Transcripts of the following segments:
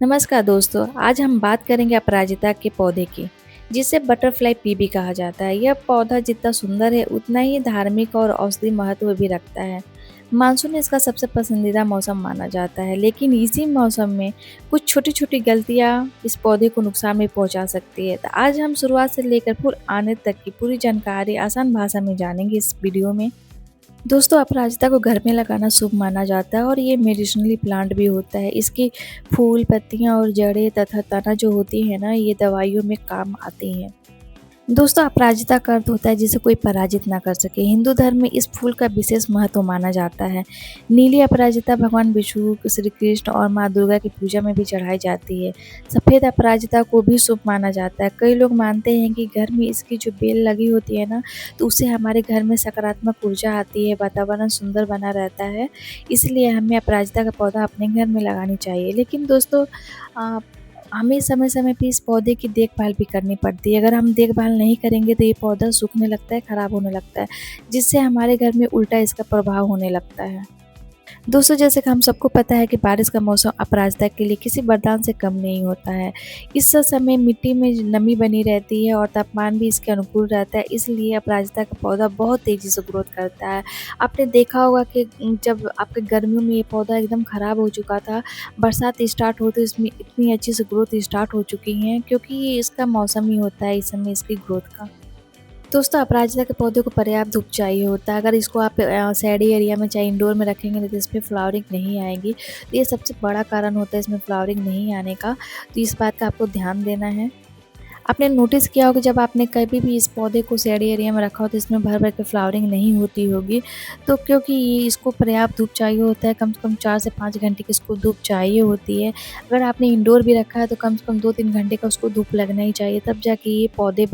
नमस्कार दोस्तों, आज हम बात करेंगे अपराजिता के पौधे की, जिसे बटरफ्लाई पी भी कहा जाता है। यह पौधा जितना सुंदर है, उतना ही धार्मिक और औषधि महत्व भी रखता है। मानसून इसका सबसे पसंदीदा मौसम माना जाता है, लेकिन इसी मौसम में कुछ छोटी-छोटी गलतियां इस पौधे को नुकसान भी पहुंचा सकती है। तो आज हम शुरुआत से लेकर पूरे आने तक की पूरी जानकारी आसान भाषा में जानेंगे इस वीडियो में। दोस्तों, अपराजिता को घर में लगाना शुभ माना जाता है और ये मेडिसिनली प्लांट भी होता है। इसकी फूल, पत्तियां और जड़ें तथा तना जो होती है ना, ये दवाइयों में काम आती हैं। दोस्तों, अपराजिता का अर्थ होता है जिसे कोई पराजित ना कर सके। हिंदू धर्म में इस फूल का विशेष महत्व माना जाता है। नीली अपराजिता भगवान विष्णु, श्री कृष्ण और माँ दुर्गा की पूजा में भी चढ़ाई जाती है। सफ़ेद अपराजिता को भी शुभ माना जाता है। कई लोग मानते हैं कि घर में इसकी जो बेल लगी होती है ना, तो उससे हमारे घर में सकारात्मक ऊर्जा आती है, वातावरण सुंदर बना रहता है। इसलिए हमें अपराजिता का पौधा अपने घर में लगानी चाहिए। लेकिन दोस्तों, हमें समय-समय पे इस पौधे की देखभाल भी करनी पड़ती है। अगर हम देखभाल नहीं करेंगे तो ये पौधा सूखने लगता है, ख़राब होने लगता है, जिससे हमारे घर में उल्टा इसका प्रभाव होने लगता है। दोस्तों, जैसे कि हम सबको पता है कि बारिश का मौसम अपराजिता के लिए किसी वरदान से कम नहीं होता है। इस समय मिट्टी में नमी बनी रहती है और तापमान भी इसके अनुकूल रहता है, इसलिए अपराजिता का पौधा बहुत तेज़ी से ग्रोथ करता है। आपने देखा होगा कि जब आपके गर्मियों में ये पौधा एकदम ख़राब हो चुका था, बरसात स्टार्ट हो तो इसमें इतनी अच्छी से ग्रोथ स्टार्ट हो चुकी है, क्योंकि ये इसका मौसम ही होता है इस समय इसकी ग्रोथ का। दोस्तों, अपराजिता के पौधे को पर्याप्त धूप चाहिए होता है। अगर इसको आप शैडी एरिया में चाहे इंडोर में रखेंगे नहीं तो इस पे फ्लावरिंग नहीं आएगी। तो ये सबसे बड़ा कारण होता है इसमें फ्लावरिंग नहीं आने का, तो इस बात का आपको ध्यान देना है। आपने नोटिस किया होगा जब आपने कभी भी इस पौधे को शेडी एरिया में रखा हो तो इसमें भर-भर के फ्लावरिंग नहीं होती होगी। तो क्योंकि ये इसको पर्याप्त धूप चाहिए होता है, कम से कम 4 से 5 घंटे की इसको धूप चाहिए होती है। अगर आपने इंडोर भी रखा है तो कम से कम 2-3 घंटे का उसको धूप लगना ही चाहिए, तब जाके ये पौधे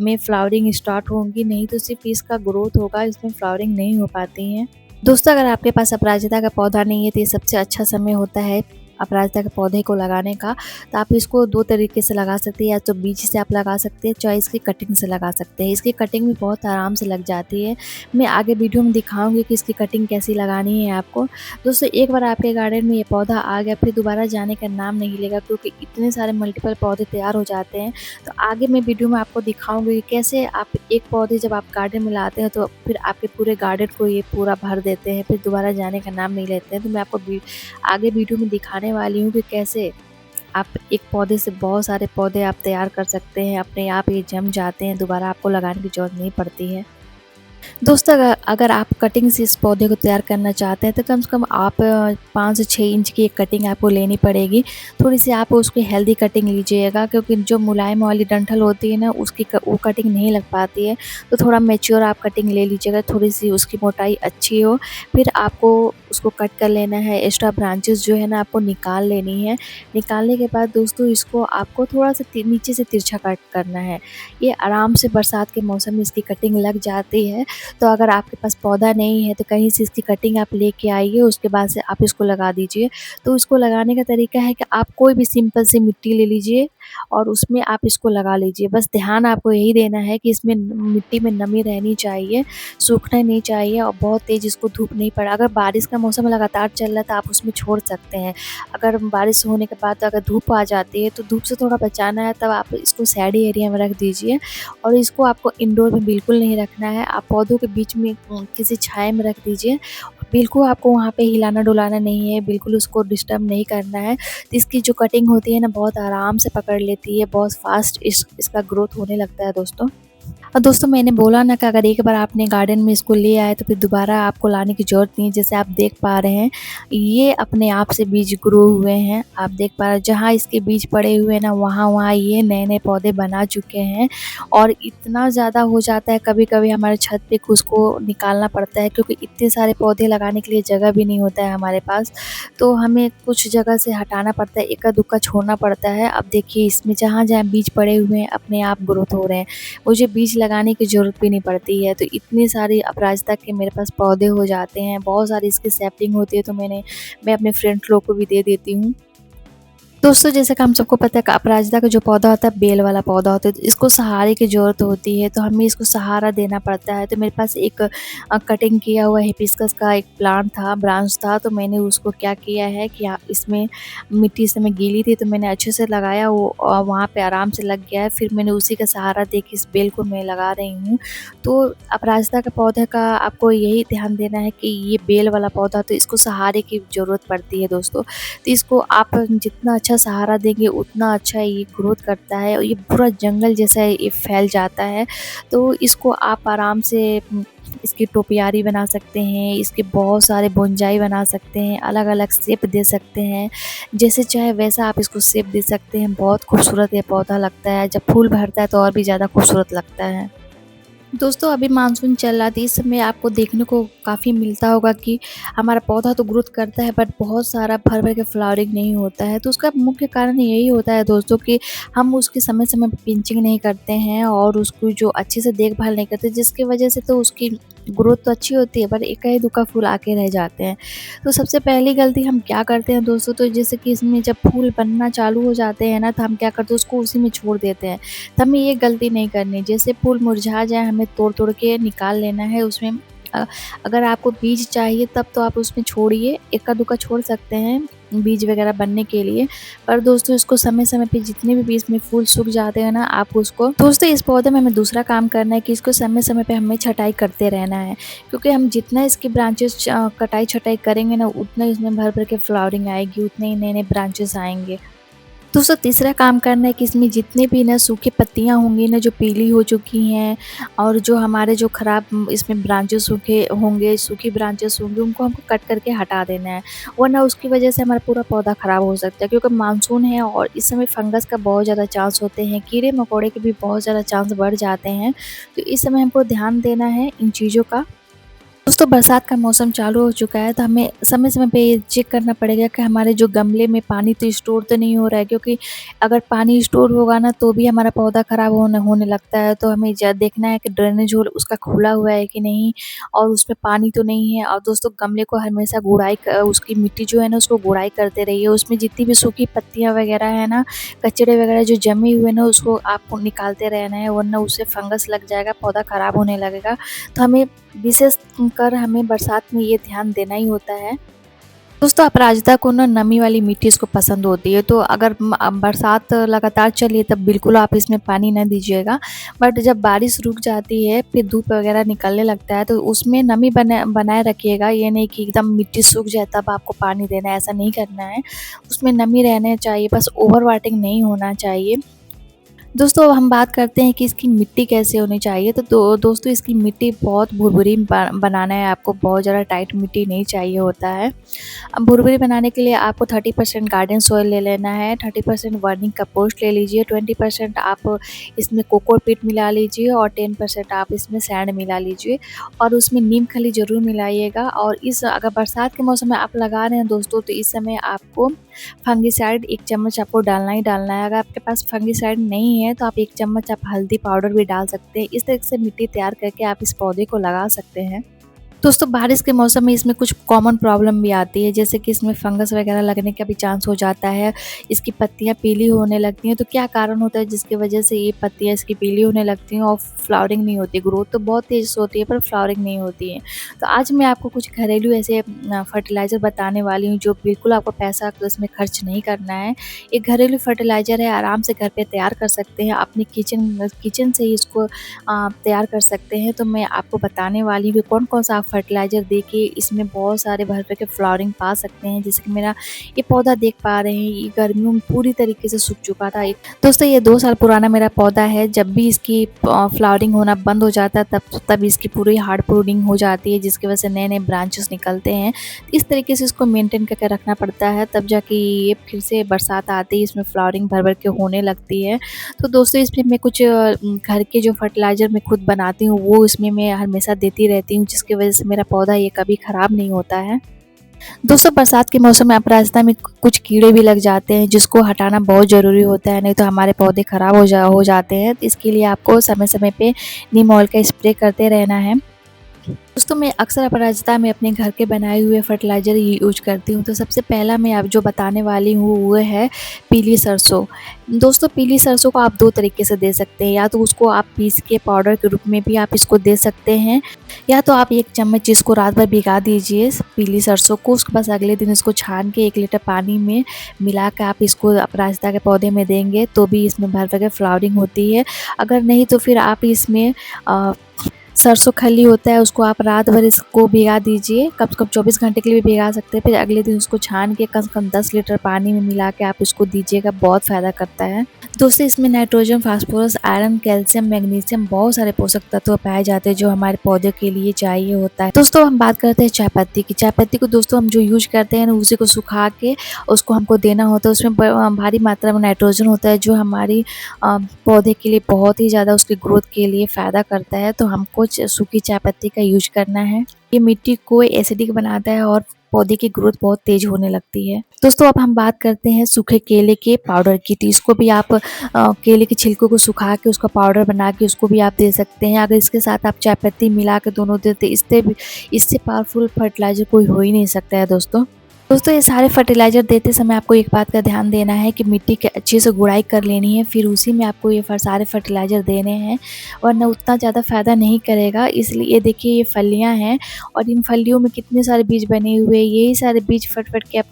में फ्लावरिंग स्टार्ट होंगी, नहीं तो सिर्फ इसका ग्रोथ होगा, इसमें फ्लावरिंग नहीं हो पाती है। दोस्तों, अगर आपके पास अपराजिता का पौधा नहीं है तो ये सबसे अच्छा समय होता है अपराजिता के पौधे को लगाने का। तो आप इसको 2 तरीके से लगा सकते हैं, या तो बीज से आप लगा सकते हैं, चाहे इसकी कटिंग से लगा सकते हैं। इसकी कटिंग भी बहुत आराम से लग जाती है। मैं आगे वीडियो में दिखाऊंगी कि इसकी कटिंग कैसी लगानी है आपको। दोस्तों, एक बार आपके गार्डन में ये पौधा आ गया, फिर दोबारा जाने का नाम नहीं लेगा, क्योंकि इतने सारे मल्टीपल पौधे तैयार हो जाते हैं। तो आगे मैं वीडियो में आपको दिखाऊंगी कि कैसे आप एक पौधे जब आप गार्डन में लाते हैं तो फिर आपके पूरे गार्डन को ये पूरा भर देते हैं, फिर दोबारा जाने का नाम नहीं लेते हैं। तो मैं आपको आगे वीडियो में दिखाने वाली हूँ कि कैसे आप एक पौधे से बहुत सारे पौधे आप तैयार कर सकते हैं। अपने आप ये जम जाते हैं, दोबारा आपको लगाने की ज़रूरत नहीं पड़ती है। दोस्तों, अगर आप कटिंग से इस पौधे को तैयार करना चाहते हैं तो कम से कम आप 5 से 6 इंच की एक कटिंग आपको लेनी पड़ेगी। थोड़ी-सी आप उसकी हेल्दी कटिंग लीजिएगा, क्योंकि जो मुलायम वाली डंठल होती है ना, उसकी वो कटिंग नहीं लग पाती है। तो थोड़ा मैच्योर आप कटिंग ले लीजिएगा, थोड़ी-सी उसकी मोटाई अच्छी हो। फिर आपको उसको कट कर लेना है। एक्स्ट्रा ब्रांचेस जो है ना, आपको निकाल लेनी है। निकालने के बाद दोस्तों, इसको आपको थोड़ा-सा नीचे से तिरछा कट करना है। ये आराम से बरसात के मौसम में इसकी कटिंग लग जाती है। तो अगर आपके पास पौधा नहीं है तो कहीं से इसकी कटिंग आप लेके आइए, उसके बाद से आप इसको लगा दीजिए। तो इसको लगाने का तरीका है कि आप कोई भी सिंपल सी मिट्टी ले लीजिए और उसमें आप इसको लगा लीजिए। बस ध्यान आपको यही देना है कि इसमें मिट्टी में नमी रहनी चाहिए, सूखना नहीं चाहिए और बहुत तेज़ इसको धूप नहीं पड़ा। अगर बारिश का मौसम लगातार चल रहा है तो आप उसमें छोड़ सकते हैं। अगर बारिश होने के बाद अगर धूप आ जाती है तो धूप से थोड़ा बचाना है, तब आप इसको शैडी एरिया में रख दीजिए। और इसको आपको इंडोर में बिल्कुल नहीं रखना है। आप पौधों के बीच में किसी छाया में रख दीजिए। बिल्कुल आपको वहाँ पे हिलाना-डुलाना नहीं है, बिल्कुल उसको डिस्टर्ब नहीं करना है। तो इसकी जो कटिंग होती है ना, बहुत आराम से पकड़ लेती है, बहुत फ़ास्ट इसका ग्रोथ होने लगता है दोस्तों। और दोस्तों, मैंने बोला ना कि अगर एक बार आपने गार्डन में इसको ले आए तो फिर दोबारा आपको लाने की ज़रूरत नहीं है। जैसे आप देख पा रहे हैं, ये अपने आप से बीज ग्रो हुए हैं। आप देख पा रहे हैं, जहाँ इसके बीज पड़े हुए हैं ना, वहाँ ये नए-नए पौधे बना चुके हैं। और इतना ज़्यादा हो जाता है, कभी-कभी हमारे छत पे उसको निकालना पड़ता है, क्योंकि इतने सारे पौधे लगाने के लिए जगह भी नहीं होता है हमारे पास। तो हमें कुछ जगह से हटाना पड़ता है, इक्का-दुक्का छोड़ना पड़ता है। अब देखिए, इसमें जहाँ-जहाँ बीज पड़े हुए हैं, अपने आप ग्रोथ हो रहे हैं। मुझे बीज लगाने की ज़रूरत भी नहीं पड़ती है। तो इतनी सारी अपराजिता के मेरे पास पौधे हो जाते हैं, बहुत सारी इसकी सैपलिंग होती है, तो मैं अपने फ्रेंड्स लोग को भी दे देती हूँ। दोस्तों जैसे कि हम सबको पता है कि अपराजिता का जो पौधा होता है बेल वाला पौधा होता है, तो इसको सहारे की ज़रूरत होती है, तो हमें इसको सहारा देना पड़ता है। तो मेरे पास एक कटिंग किया हुआ हिबिस्कस का एक प्लांट था, ब्रांच था, तो मैंने उसको क्या किया है कि इसमें मिट्टी इस समय गीली थी तो मैंने अच्छे से लगाया, वो वहाँ पे आराम से लग गया है। फिर मैंने उसी का सहारा दे के इस बेल को मैं लगा रही हूँ। तो अपराजिता के पौधे का आपको यही ध्यान देना है कि ये बेल वाला पौधा, तो इसको सहारे की ज़रूरत पड़ती है दोस्तों। तो इसको आप जितना अच्छा सहारा देंगे उतना अच्छा ये ग्रोथ करता है और ये पूरा जंगल जैसा ये फैल जाता है। तो इसको आप आराम से इसकी टोपियारी बना सकते हैं, इसके बहुत सारे बोनजाई बना सकते हैं, अलग-अलग शेप दे सकते हैं। जैसे चाहे वैसा आप इसको शेप दे सकते हैं। बहुत खूबसूरत ये पौधा लगता है, जब फूल भरता है तो और भी ज़्यादा खूबसूरत लगता है। दोस्तों अभी मानसून चल रहा था, इस समय आपको देखने को काफ़ी मिलता होगा कि हमारा पौधा तो ग्रोथ करता है बट बहुत सारा भर भर के फ्लावरिंग नहीं होता है। तो उसका मुख्य कारण यही होता है दोस्तों कि हम उसकी समय समय पर पिंचिंग नहीं करते हैं और उसको जो अच्छे से देखभाल नहीं करते, जिसकी वजह से तो उसकी ग्रोथ तो अच्छी होती है पर एका ही दुक्का फूल आके रह जाते हैं। तो सबसे पहली गलती हम क्या करते हैं दोस्तों, तो जैसे कि इसमें जब फूल बनना चालू हो जाते हैं ना, तो हम क्या करते हैं उसको उसी में छोड़ देते हैं। तो हमें ये गलती नहीं करनी। जैसे फूल मुरझा जाए हमें तोड़-तोड़ के निकाल लेना है। उसमें अगर आपको बीज चाहिए तब तो आप उसमें छोड़िए, इक्का-दुक्का छोड़ सकते हैं बीज वगैरह बनने के लिए। पर दोस्तों इसको समय-समय पे जितने भी बीच में फूल सूख जाते हैं ना, आप उसको दोस्तों इस पौधे में हमें दूसरा काम करना है कि इसको समय-समय पे हमें छटाई करते रहना है। क्योंकि हम जितना इसकी ब्रांचेस कटाई-छटाई करेंगे ना, उतना इसमें भर-भर के फ्लावरिंग आएगी, उतने ही नए-नए ब्रांचेस आएँगे। दोस्तों तीसरा काम करना है कि इसमें जितने भी ना सूखी पत्तियाँ होंगी ना, जो पीली हो चुकी हैं और जो हमारे जो ख़राब इसमें ब्रांचेस सूखे होंगे, सूखी ब्रांचेस होंगी, उनको हमको कट करके हटा देना है। वरना उसकी वजह से हमारा पूरा पौधा ख़राब हो सकता है, क्योंकि मानसून है और इस समय फंगस का बहुत ज़्यादा चांस होते हैं, कीड़े-मकोड़े के भी बहुत ज़्यादा चांस बढ़ जाते हैं। तो इस समय हमको ध्यान देना है इन चीज़ों का। दोस्तों बरसात का मौसम चालू हो चुका है, तो हमें समय-समय पे ये चेक करना पड़ेगा कि हमारे जो गमले में पानी तो स्टोर तो नहीं हो रहा है, क्योंकि अगर पानी स्टोर होगा ना तो भी हमारा पौधा ख़राब होने होने लगता है। तो हमें देखना है कि ड्रेनेज होल उसका खुला हुआ है कि नहीं और उसमें पानी तो नहीं है। और दोस्तों गमले को हमेशा गुड़ाई उसकी मिट्टी जो है ना उसको गुड़ाई करते रहिए। उसमें जितनी भी सूखी पत्तियाँ वगैरह है ना, कचड़े वगैरह जो जमे हुए ना, उसको आपको निकालते रहना है, वरना उससे फंगस लग जाएगा, पौधा ख़राब होने लगेगा। तो हमें विशेष कर हमें बरसात में ये ध्यान देना ही होता है। दोस्तों अपराजिता को ना नमी वाली मिट्टी इसको पसंद होती है, तो अगर बरसात लगातार चली तब बिल्कुल आप इसमें पानी ना दीजिएगा। बट जब बारिश रुक जाती है, फिर धूप वगैरह निकलने लगता है, तो उसमें नमी बनाए रखिएगा। ये नहीं कि एकदम मिट्टी सूख जाए तब आपको पानी देना है, ऐसा नहीं करना है। उसमें नमी रहना चाहिए, बस ओवर वाटरिंग नहीं होना चाहिए। दोस्तों अब हम बात करते हैं कि इसकी मिट्टी कैसे होनी चाहिए। तो दोस्तों इसकी मिट्टी बहुत भुरभुरी बनाना है आपको, बहुत ज़्यादा टाइट मिट्टी नहीं चाहिए होता है। अब भुरभुरी बनाने के लिए आपको 30% गार्डन सॉइल ले लेना है, 30% वर्मिंग कंपोस्ट ले लीजिए, 20% आप इसमें कोकोपीट मिला लीजिए और 10% आप इसमें सैंड मिला लीजिए और उसमें नीम खली ज़रूर मिलाइएगा। और इस अगर बरसात के मौसम में आप लगा रहे हैं दोस्तों, तो इस समय आपको फंगिसाइड 1 चम्मच आपको डालना ही डालना है। अगर आपके पास फंगिसाइड नहीं है तो आप 1 चम्मच आप हल्दी पाउडर भी डाल सकते हैं। इस तरह से मिट्टी तैयार करके आप इस पौधे को लगा सकते हैं। दोस्तों बारिश के मौसम में इसमें कुछ कॉमन प्रॉब्लम भी आती है, जैसे कि इसमें फंगस वगैरह लगने का भी चांस हो जाता है। इसकी पत्तियां पीली होने लगती हैं, तो क्या कारण होता है जिसकी वजह से ये पत्तियां इसकी पीली होने लगती हैं और फ्लावरिंग नहीं होती। ग्रोथ तो बहुत तेज़ से होती है पर फ्लावरिंग नहीं होती है। तो आज मैं आपको कुछ घरेलू ऐसे फर्टिलाइज़र बताने वाली हूँ जो बिल्कुल आपको पैसा इसमें खर्च नहीं करना है। एक घरेलू फर्टिलाइज़र है, आराम से घर पे तैयार कर सकते हैं, अपनी किचन से ही इसको तैयार कर सकते हैं। तो मैं आपको बताने वाली हूँ कि कौन-कौन सा आप फर्टिलाइज़र देके इसमें बहुत सारे भर-भर के फ्लावरिंग पा सकते हैं। जैसे कि मेरा ये पौधा देख पा रहे हैं, ये गर्मियों में पूरी तरीके से सूख चुका था। दोस्तों ये 2 साल पुराना मेरा पौधा है। जब भी इसकी फ्लावरिंग होना बंद हो जाता है तब इसकी पूरी हार्ड प्रूनिंग हो जाती है, जिसकी वजह से नए-नए ब्रांचेस निकलते हैं। इस तरीके से इसको मेंटेन करके रखना पड़ता है, तब जाके ये फिर से बरसात आते ही इसमें फ्लावरिंग भर-भर के होने लगती है। तो दोस्तों इसमें मैं कुछ घर के जो फर्टिलाइज़र मैं खुद बनाती हूँ वो इसमें मैं हमेशा देती रहती हूँ, जिसकी वजह से मेरा पौधा ये कभी ख़राब नहीं होता है। दोस्तों बरसात के मौसम में अपराजिता में कुछ कीड़े भी लग जाते हैं, जिसको हटाना बहुत ज़रूरी होता है, नहीं तो हमारे पौधे ख़राब हो जाते हैं। तो इसके लिए आपको समय-समय पे नीम ऑयल का स्प्रे करते रहना है। दोस्तों मैं अक्सर अपराजिता में अपने घर के बनाए हुए फर्टिलाइज़र ही यूज करती हूँ। तो सबसे पहला मैं अब जो बताने वाली हूँ वो है पीली सरसों। दोस्तों पीली सरसों को आप 2 तरीके से दे सकते हैं, या तो उसको आप पीस के पाउडर के रूप में भी आप इसको दे सकते हैं, या तो आप 1 चम्मच इसको रात भर भिगा दीजिए पीली सरसों को। उसके बाद अगले दिन इसको छान के 1 लीटर पानी में मिला के आप इसको अपराजिता के पौधे में देंगे तो भी इसमें भर भर के फ्लावरिंग होती है। अगर नहीं तो फिर आप इसमें सरसों खली होता है, उसको आप रात भर इसको भिगा दीजिए, कम से कम 24 घंटे के लिए भी भिगा सकते हैं। फिर अगले दिन उसको छान के कम से कम 10 लीटर पानी में मिला के आप इसको दीजिएगा, बहुत फ़ायदा करता है। दोस्तों इसमें nitrogen, phosphorus, iron, calcium, magnesium बहुत सारे पोषक तत्व पाए जाते हैं जो हमारे पौधे के लिए चाहिए होता है। दोस्तों हम बात करते हैं चाय पत्ती की। चाय पत्ती को दोस्तों हम जो यूज करते हैं ना, उसी को सुखा के उसको हमको देना होता है। उसमें भारी मात्रा में नाइट्रोजन होता है जो हमारी पौधे के लिए बहुत ही ज़्यादा उसकी ग्रोथ के लिए फ़ायदा करता है। तो हमको सूखी चाय पत्ती का यूज करना है। ये मिट्टी को एसिडिक बनाता है और पौधे की ग्रोथ बहुत तेज होने लगती है। दोस्तों अब हम बात करते हैं सूखे केले के पाउडर की। तो इसको भी आप केले के छिलकों को सुखा के उसका पाउडर बना के उसको भी आप दे सकते हैं। अगर इसके साथ आप चाय पत्ती मिला के दोनों देते, इससे पावरफुल फर्टिलाइजर कोई हो ही नहीं सकता है दोस्तों। दोस्तों ये सारे फर्टिलाइज़र देते समय आपको एक बात का ध्यान देना है कि मिट्टी की अच्छे से गुड़ाई कर लेनी है, फिर उसी में आपको ये सारे फर्टिलाइज़र देने हैं, वरना उतना ज़्यादा फ़ायदा नहीं करेगा। इसलिए ये देखिए ये फलियाँ हैं और इन फलियों में कितने सारे बीज बने हुए हैं। यही सारे बीज फट-फट के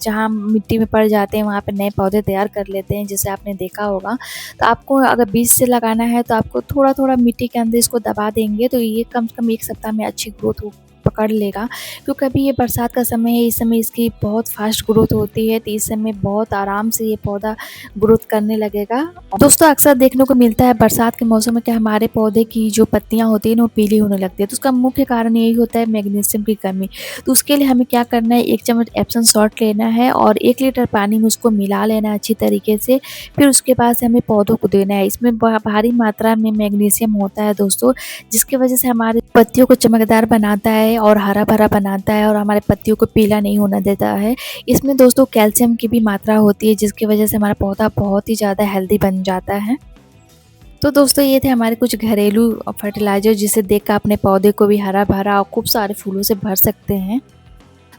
जहाँ मिट्टी में पड़ जाते हैं वहाँ पे नए पौधे तैयार कर लेते हैं, जैसे आपने देखा होगा। तो आपको अगर बीज से लगाना है तो आपको थोड़ा-थोड़ा मिट्टी के अंदर इसको दबा देंगे तो ये कम से कम 1 सप्ताह में अच्छी ग्रोथ पकड़ लेगा। क्योंकि अभी ये बरसात का समय है, इस समय इसकी बहुत फास्ट ग्रोथ होती है, तो इस समय बहुत आराम से ये पौधा ग्रोथ करने लगेगा। दोस्तों अक्सर देखने को मिलता है बरसात के मौसम में कि हमारे पौधे की जो पत्तियां होती हैं ना वो पीली होने लगती है, तो उसका मुख्य कारण यही होता है मैग्नीशियम की कमी। तो उसके लिए हमें क्या करना है, 1 चम्मच एप्सम सॉल्ट लेना है और 1 लीटर पानी में उसको मिला लेना है अच्छी तरीके से। फिर उसके बाद से हमें पौधों को देना है। इसमें भारी मात्रा में मैग्नीशियम होता है दोस्तों, जिसकी वजह से हमारे पत्तियों को चमकदार बनाता है और हरा-भरा बनाता है और हमारे पत्तियों को पीला नहीं होने देता है। इसमें दोस्तों कैल्शियम की भी मात्रा होती है, जिसकी वजह से हमारा पौधा बहुत ही ज़्यादा हेल्दी बन जाता है। तो दोस्तों ये थे हमारे कुछ घरेलू फर्टिलाइज़र जिसे देखकर अपने पौधे को भी हरा-भरा और खूब सारे फूलों से भर सकते हैं।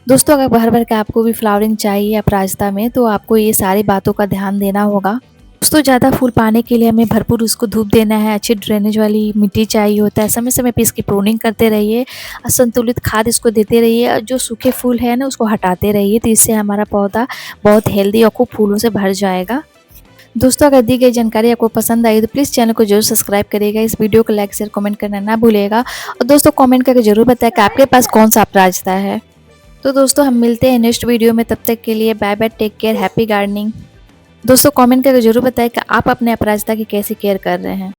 दोस्तों अगर भर-भर के आपको भी फ्लावरिंग चाहिए अपराजिता में, तो आपको ये सारी बातों का ध्यान देना होगा। दोस्तों ज़्यादा फूल पाने के लिए हमें भरपूर उसको धूप देना है, अच्छी ड्रेनेज वाली मिट्टी चाहिए होता है, समय-समय पे इसकी प्रूनिंग करते रहिए, संतुलित खाद इसको देते रहिए और जो सूखे फूल है ना उसको हटाते रहिए, तो इससे हमारा पौधा बहुत हेल्दी और खूब फूलों से भर जाएगा। दोस्तों अगर दी गई जानकारी आपको पसंद आई तो प्लीज़ चैनल को जरूर सब्सक्राइब करिएगा, इस वीडियो को लाइक शेयर कमेंट करना ना भूलिएगा और दोस्तों कमेंट करके जरूर बताएं कि आपके पास कौन सा अपराजिता है। तो दोस्तों हम मिलते हैं नेक्स्ट वीडियो में, तब तक के लिए bye bye, take care, happy gardening. दोस्तों कमेंट करके जरूर बताएं कि आप अपने अपराजिता की कैसे केयर कर रहे हैं।